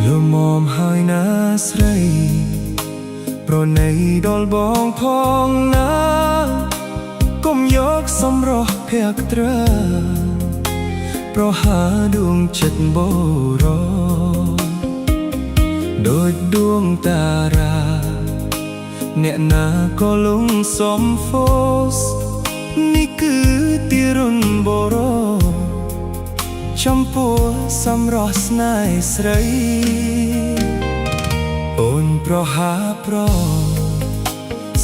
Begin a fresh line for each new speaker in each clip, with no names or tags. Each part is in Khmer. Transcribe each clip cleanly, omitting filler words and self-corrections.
លមមហើយណាស្រីប្រណីដល់បងផងណាកុំយកសម្រស់ភក្ត្រាប្រហាដួងចិត្តបរោដូចដួងតារាអ្នកណាក៏លងសំហ្វូសនេះគឺទីរុនបរោចំពោះសម្រស់ស្នេហ៍ស្រីអូនប្រហាប្រ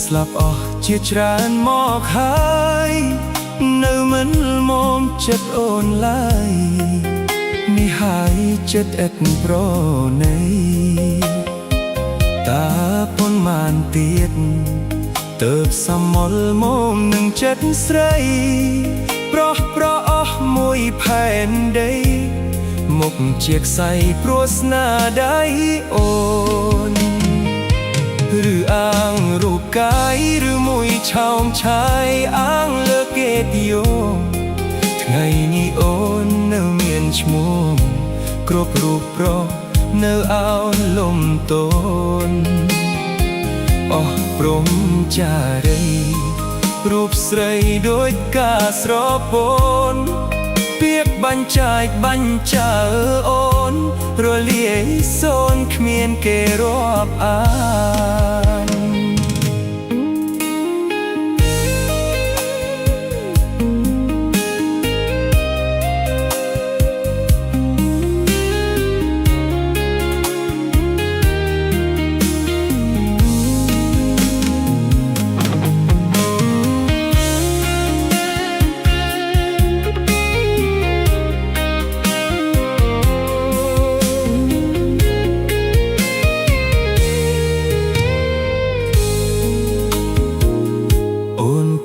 ស្លាប់អស់ជាច្រើនមកហើយនៅមិនមុំចិត្តអូនឡើយនេះហើយចិត្តឥតប្រណីតាប៉ុន្មានទៀតទើបសមលមុំនឹងចិត្តស្រីប្រអស់មួយផែនដីមុខជាខ្សែព្រោះស្នាដៃអូនឬអាងរូបកាយឬមួយឆោមឆាយអាងលើគេទីយោថ្ងៃនេះអូននៅមានឈ្មោះគ្រប់រូបប្រនៅអោនលំតូនអស់ព្រំចារីរូបស្រីដូចការស្រពោនពាក្យបាញ់ចាយបាញ់ចាអូនរលាយសូនគ្មានគេរាប់អាន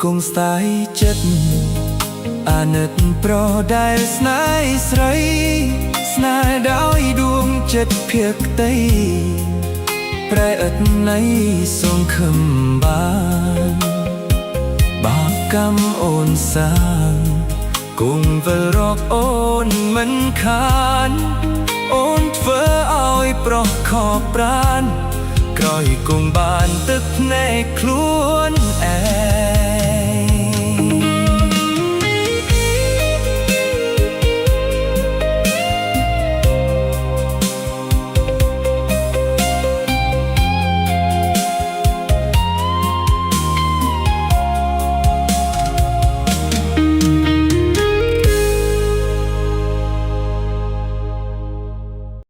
គង់ស្ដាយចិត្តអាណិតប្រដែលស្នេហ៍ស្រីស្នេហ៍ដោយដួងចិត្តភក្តីប្រែឥតន័យសងខឹមបានបាបកម្មអូនសាងគង់វិលរកអូនមិនខានអូនធ្វើឲ្យប្រុសខកប្រានក្រោយគង់បានទឹកភ្នែកខ្លួនឯង